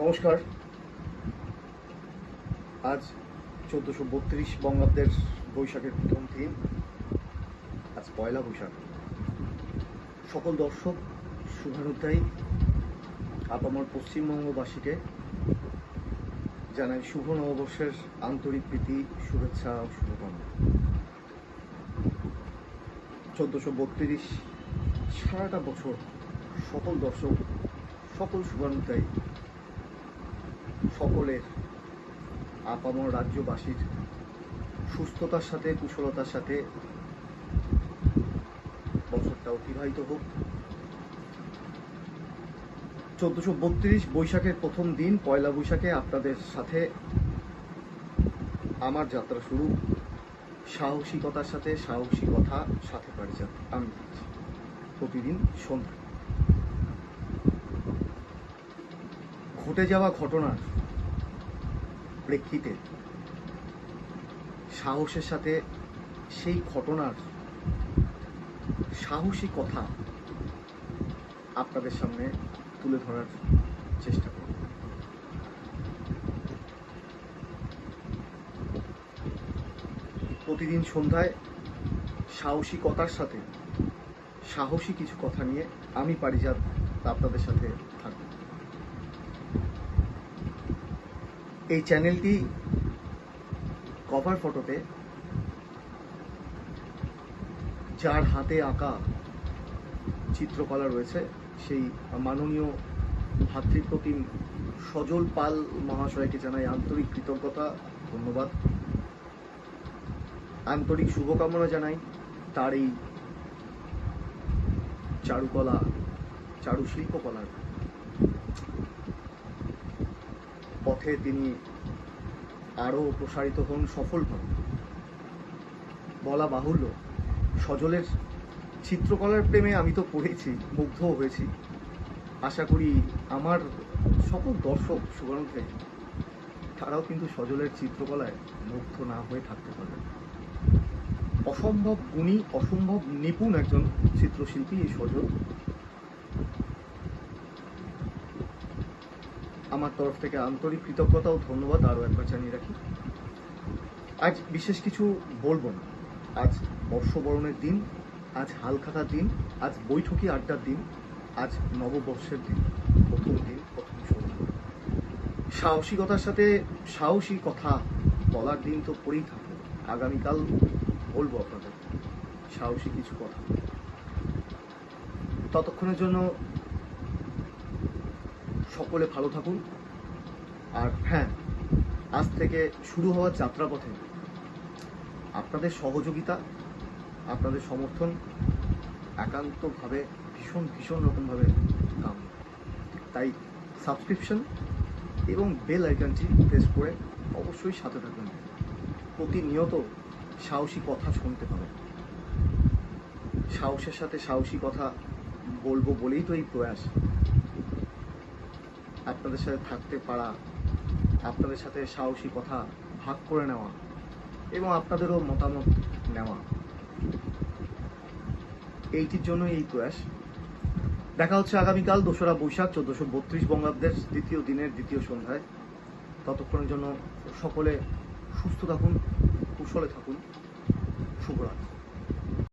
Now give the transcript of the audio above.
নমস্কার। আজ 1432 বঙ্গাব্দের বৈশাখের প্রথম দিন। আজ পয়লা বৈশাখ। সকল দর্শক শুভানুধ্যায়ী আপামর পশ্চিমবঙ্গবাসীকে জানাই শুভ নববর্ষের আন্তরিক প্রীতি, শুভেচ্ছা ও শুভকামনা। 1432 সারাটা বছর সকল দর্শক, সকল শুভানুধ্যায়ী, সকলের আপামর রাজ্যবাসীর সুস্থতার সাথে, কুশলতার সাথে বছরটা অতিবাহিত হোক। 1432 বৈশাখের প্রথম দিন পয়লা বৈশাখে আপনাদের সাথে আমার যাত্রা শুরু। সাহসিকতার সাথে, সাহসী কথা সাথে পারিজাত আমি দিচ্ছি প্রতিদিন সন্ধ্যা। ঘটে যাওয়া ঘটনার প্রেক্ষিতে সাহসের সাথে সেই ঘটনার সাহসী কথা আপনাদের সামনে তুলে ধরার চেষ্টা করব। প্রতিদিন সন্ধ্যায় সাহসিকতার সাথে সাহসী কিছু কথা নিয়ে আমি পারিজাত আপনাদের সাথে থাকব। এই চ্যানেলটি কভার ফটোতে যার হাতে আঁকা চিত্রকলা রয়েছে সেই মাননীয় ভাতৃপ্রতিম সজল পাল মহাশয়কে জানাই আন্তরিক কৃতজ্ঞতা, ধন্যবাদ, আন্তরিক শুভকামনা জানাই। তার এই চারুকলা, চারুশিল্পকলার পথে তিনি আরও প্রসারিত হন সফলভাবে। বলা বাহুল্য, সজলের চিত্রকলার প্রেমে আমি তো পড়েছি, মুগ্ধও হয়েছি। আশা করি আমার সকল দর্শক শুভানুধ্যায়ী তারাও কিন্তু সজলের চিত্রকলায় মুগ্ধ না হয়ে থাকতে পারবেন। অসম্ভব গুণী, অসম্ভব নিপুণ একজন চিত্রশিল্পী এই সজল। আমার তরফ থেকে আন্তরিক কৃতজ্ঞতা ও ধন্যবাদ আরও একবার জানিয়ে রাখি। আজ বিশেষ কিছু বলবো না। আজ বর্ষবরণের দিন, আজ হালখাতার দিন, আজ বৈঠকি আড্ডার দিন, আজ নববর্ষের দিন, প্রথম দিন, প্রথম সন্ধ্যা। সাহসিকতার সাথে সাহসী কথা বলার দিন তো পড়েই থাকবো। আগামীকাল বলবো আপনাদের সাহসী কিছু কথা। ততক্ষণের জন্য সকলে ভালো থাকুন। আর হ্যাঁ, আজ থেকে শুরু হওয়ার যাত্রাপথে আপনাদের সহযোগিতা, আপনাদের সমর্থন একান্তভাবে ভীষণ রকমভাবে কাম। তাই সাবস্ক্রিপশন এবং বেল আইকনটি প্রেস করে অবশ্যই সাথে থাকবেন। প্রতিনিয়ত সাহসী কথা শুনতে পাবেন। সাহসের সাথে সাহসী কথা বলবো বলেই তো এই প্রয়াস। আপনাদের সাথে থাকতে পারা, আপনাদের সাথে সাহসী কথা ভাগ করে নেওয়া এবং আপনাদেরও মতামত নেওয়া, এইটির জন্যই এই প্রয়াস। দেখা হচ্ছে আগামীকাল 2রা বৈশাখ 1432 বঙ্গাব্দের দ্বিতীয় দিনের দ্বিতীয় সন্ধ্যায়। ততক্ষণের জন্য সকলে সুস্থ থাকুন, কুশলে থাকুন। শুভরাত্রি।